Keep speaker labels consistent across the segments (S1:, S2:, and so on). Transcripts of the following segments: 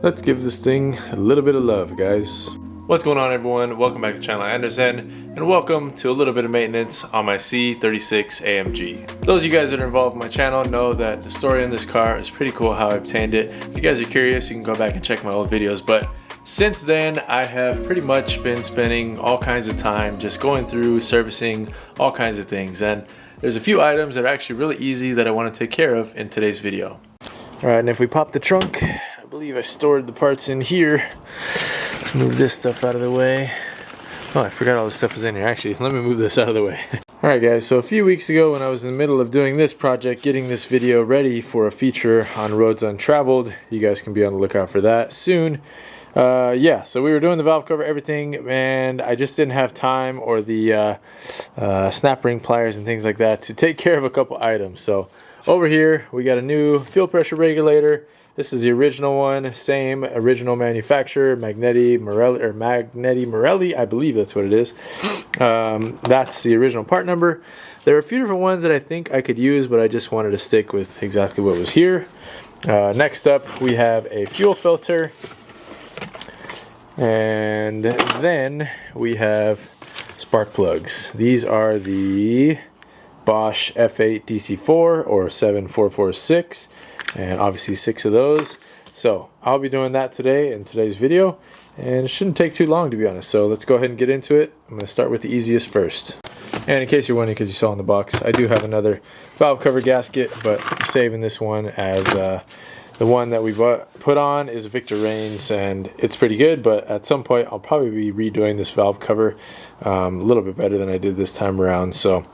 S1: Let's give this thing a little bit of love, guys.
S2: What's going on, everyone? Welcome back to Channel Anderson, and welcome to a little bit of maintenance on my C36 AMG. Those of you guys that are involved in my channel know that the story on this car is pretty cool, how I obtained it. If you guys are curious, you can go back and check my old videos, but since then, I have pretty much been spending all kinds of time just going through, servicing all kinds of things, and there's a few items that are actually really easy that I want to take care of in today's video. Alright, and if we pop the trunk, I believe I stored the parts in here. Let's move this stuff out of the way. Oh, I forgot all this stuff was in here. Actually, let me move this out of the way. Alright guys, so a few weeks ago when I was in the middle of doing this project, getting this video ready for a feature on Roads Untraveled, you guys can be on the lookout for that soon. Yeah, so we were doing the valve cover, everything, and I just didn't have time or the snap ring pliers and things like that to take care of a couple items. So over here, we got a new fuel pressure regulator. This is the original one, same original manufacturer, Magneti Marelli, I believe that's what it is. That's the original part number. There are a few different ones that I think I could use, but I just wanted to stick with exactly what was here. Next up, we have a fuel filter. And then we have spark plugs. These are the Bosch F8 DC4 or 7446, and obviously 6 of those. So I'll be doing that today in today's video, and it shouldn't take too long, to be honest. So let's go ahead and get into it. I'm going to start with the easiest first. And in case you're wondering, because you saw in the box, I do have another valve cover gasket, but I'm saving this one as the one that we put on is Victor Reigns, and it's pretty good, but at some point I'll probably be redoing this valve cover a little bit better than I did this time around. So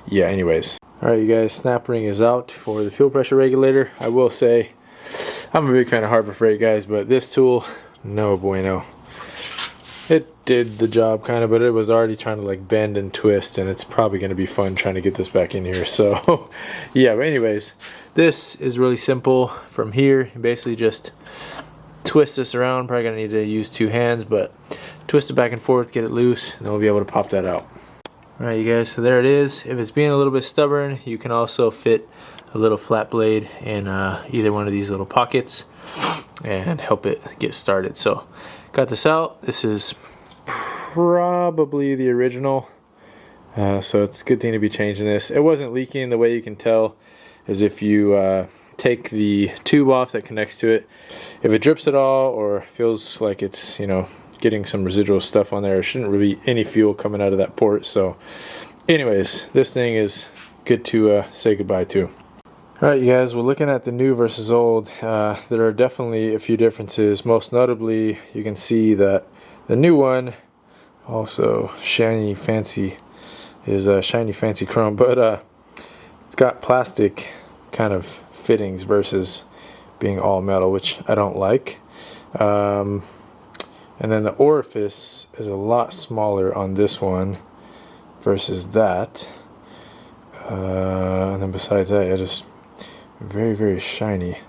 S2: yeah, anyways. Alright you guys, snap ring is out for the fuel pressure regulator. I will say, I'm a big fan of Harbor Freight, guys, but this tool, no bueno. It did the job kind of, but it was already trying to like bend and twist, and it's probably going to be fun trying to get this back in here. So yeah, but anyways, this is really simple. From here, you basically just twist this around. Probably going to need to use 2 hands, but twist it back and forth, get it loose, and then we'll be able to pop that out. Alright you guys, so there it is. If it's being a little bit stubborn, you can also fit a little flat blade in either one of these little pockets and help it get started. So got this out. This is probably the original, so it's a good thing to be changing this. It wasn't leaking. The way you can tell is if you take the tube off that connects to it. If it drips at all or feels like it's, you know, getting some residual stuff on there, there shouldn't really be any fuel coming out of that port. So anyways, this thing is good to say goodbye to. Alright you guys, we're looking at the new versus old. There are definitely a few differences. Most notably, you can see that the new one, also shiny fancy, is shiny fancy chrome, but it's got plastic kind of fittings versus being all metal, which I don't like. And then the orifice is a lot smaller on this one versus that. And then besides that, yeah, just very, very shiny.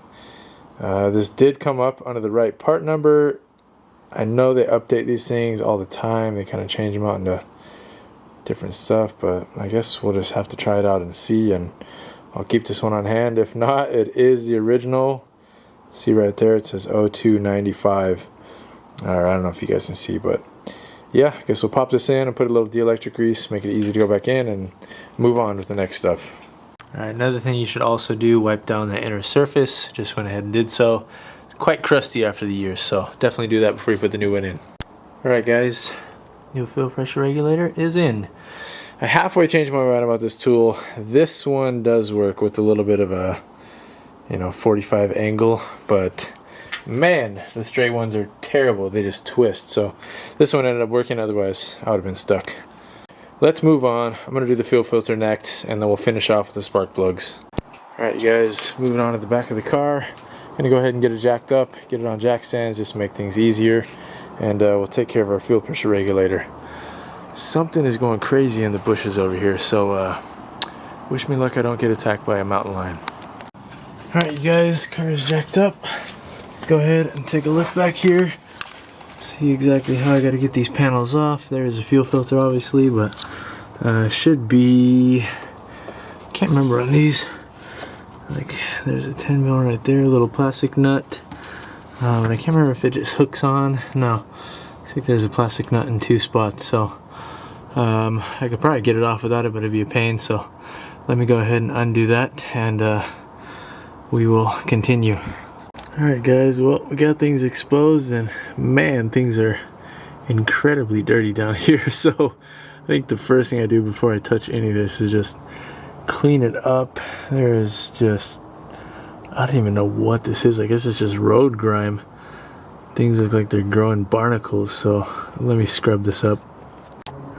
S2: This did come up under the right part number. I know they update these things all the time. They kind of change them out into different stuff, but I guess we'll just have to try it out and see, and I'll keep this one on hand. If not, it is the original. See right there, it says 0295. I don't know if you guys can see, but yeah, I guess we'll pop this in and put a little dielectric grease, make it easy to go back in, and move on with the next stuff. Alright, another thing you should also do, wipe down the inner surface. Just went ahead and did so. It's quite crusty after the years, so definitely do that before you put the new one in. Alright guys, new fuel pressure regulator is in. I halfway changed my mind about this tool. This one does work with a little bit of a, 45 angle, but man, the straight ones are terrible. They just twist. So this one ended up working, otherwise I would have been stuck. Let's move on. I'm going to do the fuel filter next, and then we'll finish off with the spark plugs. Alright you guys, moving on to the back of the car. I'm going to go ahead and get it jacked up, get it on jack stands, just to make things easier, and we'll take care of our fuel pressure regulator. Something is going crazy in the bushes over here, so wish me luck I don't get attacked by a mountain lion. Alright you guys, car is jacked up. Let's go ahead and take a look back here. See exactly how I got to get these panels off. There's a fuel filter obviously, but should be, can't remember on these. Like there's a 10 mil right there, a little plastic nut. But I can't remember if it just hooks on. No, I think there's a plastic nut in 2 spots, so I could probably get it off without it, but it'd be a pain. So let me go ahead and undo that, and we will continue. Alright guys, well, we got things exposed, and man, things are incredibly dirty down here. So I think the first thing I do before I touch any of this is just clean it up. There is just, I don't even know what this is. I guess it's just road grime. Things look like they're growing barnacles, so let me scrub this up.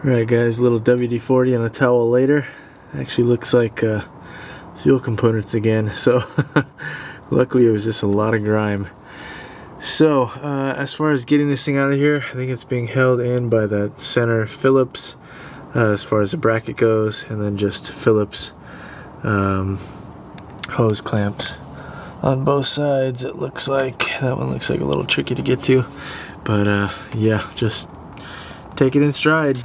S2: Alright guys, little WD-40 on a towel later. Actually looks like fuel components again, so luckily it was just a lot of grime. So as far as getting this thing out of here, I think it's being held in by that center Phillips as far as the bracket goes, and then just Phillips hose clamps on both sides. It looks like that one looks like a little tricky to get to, but yeah, just take it in stride.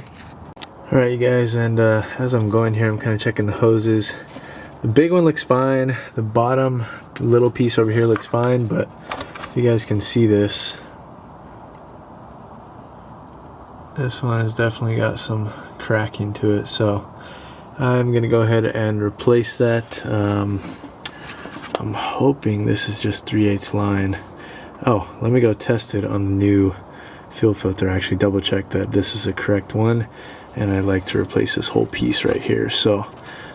S2: Alright you guys, and as I'm going here, I'm kind of checking the hoses. The big one looks fine, the bottom little piece over here looks fine, but if you guys can see this, this one has definitely got some cracking to it, so I'm gonna go ahead and replace that. I'm hoping this is just 3/8 line. Oh, let me go test it on the new fuel filter. Actually double check that this is the correct one, and I'd like to replace this whole piece right here, so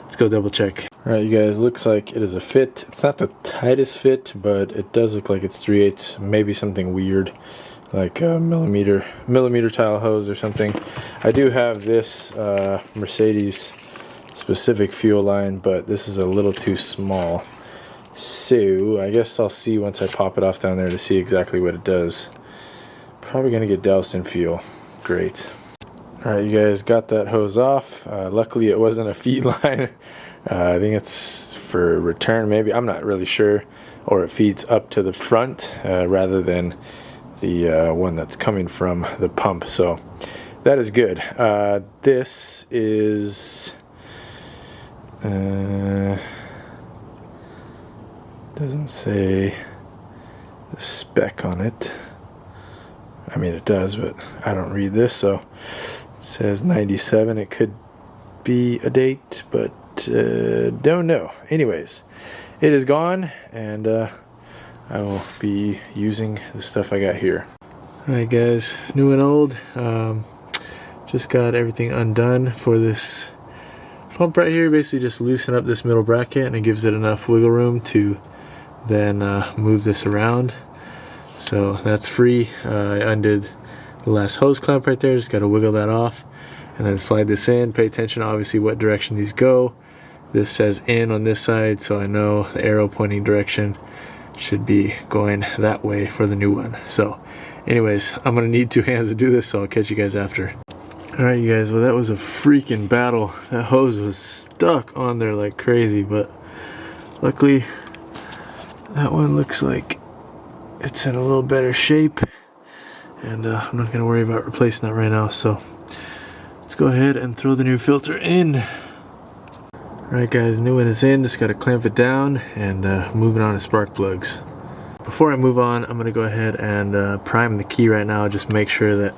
S2: let's go double check. Alright you guys, looks like it is a fit. It's not the tightest fit, but it does look like it's 3/8, maybe something weird like a millimeter tile hose or something. I do have this Mercedes specific fuel line, but this is a little too small, so I guess I'll see once I pop it off down there to see exactly what it does. Probably gonna get doused in fuel. Great. Alright you guys, got that hose off. Luckily it wasn't a feed line. I think it's for return maybe, I'm not really sure, or it feeds up to the front rather than the one that's coming from the pump, so that is good. This is doesn't say the spec on it. I mean it does, but I don't read this, so it says 97. It could be a date, but don't know. Anyways, it is gone, and I will be using the stuff I got here. Alright guys, new and old. Just got everything undone for this pump right here. Basically just loosen up this middle bracket, and it gives it enough wiggle room to then move this around. So that's free. I undid the last hose clamp right there. Just got to wiggle that off and then slide this in. Pay attention obviously what direction these go. This says in on this side, so I know the arrow pointing direction should be going that way for the new one. So anyways, I'm gonna need 2 hands to do this, so I'll catch you guys after. Alright you guys, well that was a freaking battle. That hose was stuck on there like crazy, but luckily that one looks like it's in a little better shape, and I'm not gonna worry about replacing that right now, so let's go ahead and throw the new filter in. Alright guys, new one is in. Just gotta clamp it down, and moving on to spark plugs. Before I move on, I'm going to go ahead and prime the key right now, just make sure that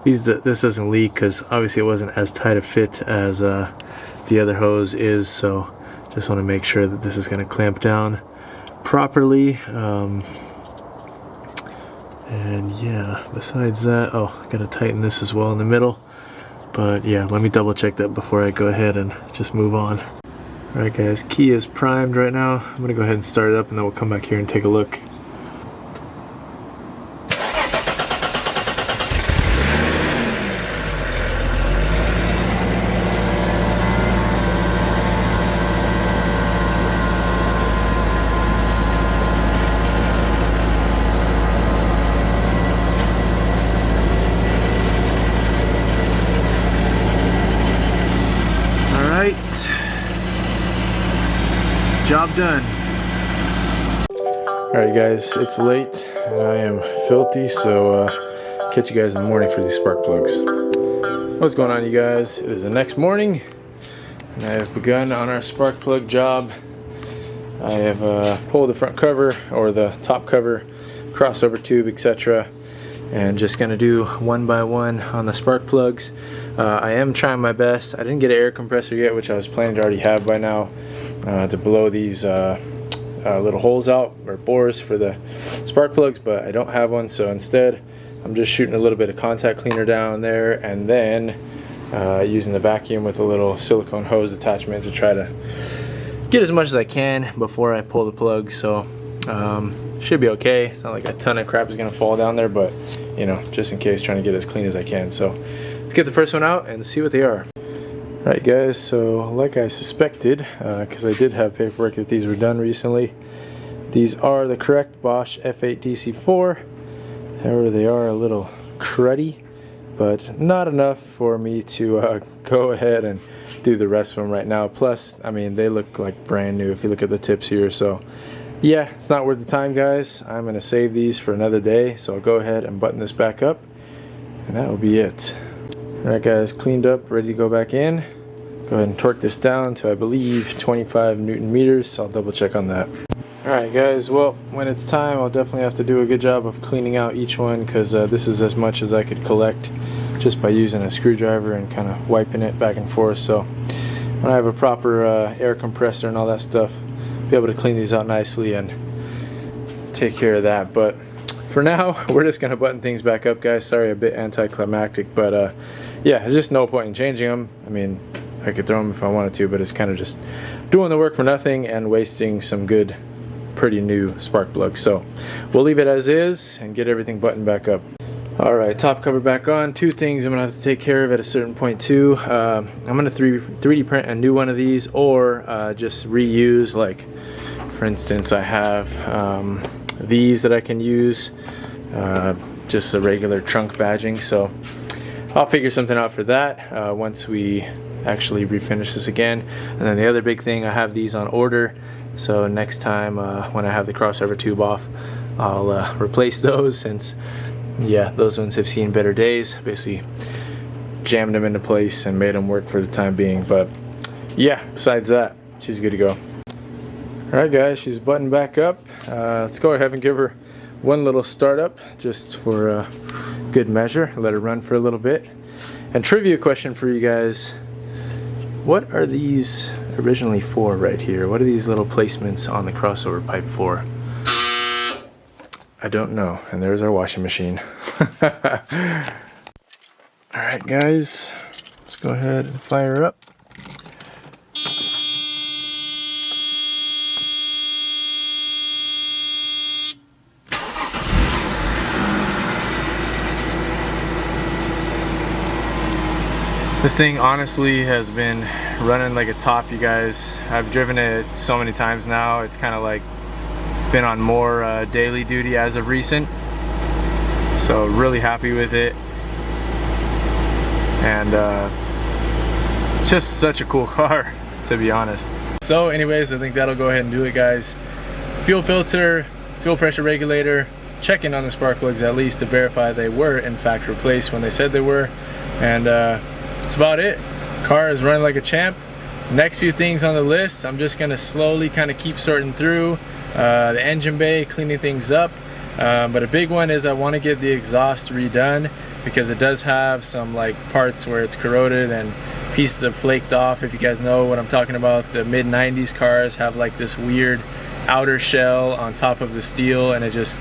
S2: this doesn't leak, because obviously it wasn't as tight a fit as the other hose is, so just want to make sure that this is going to clamp down properly. And yeah, besides that, oh, gotta tighten this as well in the middle. But yeah, let me double check that before I go ahead and just move on. Alright guys, key is primed right now. I'm gonna go ahead and start it up, and then we'll come back here and take a look. Job done. Alright guys, it's late and I am filthy, so catch you guys in the morning for these spark plugs. What's going on you guys? It is the next morning and I have begun on our spark plug job. I have pulled the front cover, or the top cover, crossover tube, etc. And just gonna do one by one on the spark plugs. I am trying my best. I didn't get an air compressor yet, which I was planning to already have by now, to blow these little holes out, or bores for the spark plugs, but I don't have one, so instead I'm just shooting a little bit of contact cleaner down there, and then using the vacuum with a little silicone hose attachment to try to get as much as I can before I pull the plug. So should be okay. It's not like a ton of crap is gonna fall down there, but you know, just in case, trying to get as clean as I can. So let's get the first one out and see what they are. Alright guys, so like I suspected, because I did have paperwork that these were done recently, these are the correct Bosch F8 DC4. However, they are a little cruddy, but not enough for me to go ahead and do the rest of them right now. Plus, I mean, they look like brand new if you look at the tips here. So yeah, it's not worth the time, guys. I'm going to save these for another day, so I'll go ahead and button this back up, and that will be it. Alright guys, cleaned up, ready to go back in. Go ahead and torque this down to, I believe, 25 Newton meters. So I'll double check on that. Alright guys, well, when it's time, I'll definitely have to do a good job of cleaning out each one, because this is as much as I could collect just by using a screwdriver and kind of wiping it back and forth. So when I have a proper air compressor and all that stuff, I'll be able to clean these out nicely and take care of that. But for now, we're just going to button things back up, guys. Sorry, a bit anticlimactic, but yeah, there's just no point in changing them. I mean, I could throw them if I wanted to, but it's kind of just doing the work for nothing and wasting some good, pretty new spark plugs. So we'll leave it as is and get everything buttoned back up. Alright, top cover back on. Two things I'm going to have to take care of at a certain point too. I'm going to 3D print a new one of these, or just reuse, like for instance I have these that I can use, just a regular trunk badging. So I'll figure something out for that once we actually refinish this again. And then the other big thing, I have these on order, so next time when I have the crossover tube off, I'll replace those, since yeah, those ones have seen better days. Basically jammed them into place and made them work for the time being. But yeah, besides that, she's good to go. Alright guys, she's buttoned back up. Let's go ahead and give her one little startup just for good measure. Let her run for a little bit. And trivia question for you guys: what are these originally for right here? What are these little placements on the crossover pipe for? I don't know. And there's our washing machine. Alright guys, let's go ahead and fire her up. This thing honestly has been running like a top, you guys. I've driven it so many times now. It's kind of like been on more daily duty as of recent. So really happy with it. And it's just such a cool car, to be honest. So anyways, I think that'll go ahead and do it, guys. Fuel filter, fuel pressure regulator, checking on the spark plugs at least to verify they were in fact replaced when they said they were. And that's about it. Car is running like a champ. Next few things on the list, I'm just gonna slowly kind of keep sorting through the engine bay, cleaning things up. But a big one is I want to get the exhaust redone, because it does have some like parts where it's corroded and pieces have flaked off. If you guys know what I'm talking about, the mid-90s cars have like this weird outer shell on top of the steel, and it's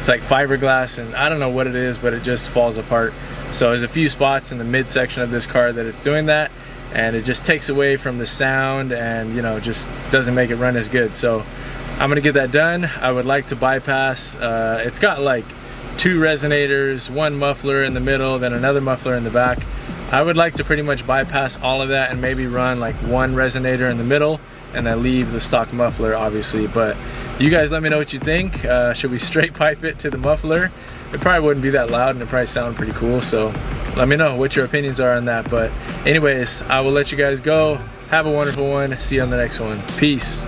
S2: like fiberglass, and I don't know what it is, but it just falls apart. So there's a few spots in the midsection of this car that it's doing that, and it just takes away from the sound, and you know, just doesn't make it run as good. So I'm gonna get that done. I would like to bypass, it's got like 2 resonators, 1 muffler in the middle, then another muffler in the back. I would like to pretty much bypass all of that and maybe run like 1 resonator in the middle and then leave the stock muffler, obviously. But you guys let me know what you think. Should we straight pipe it to the muffler? It probably wouldn't be that loud and it probably sound pretty cool, so let me know what your opinions are on that. But anyways, I will let you guys go. Have a wonderful one. See you on the next one. Peace.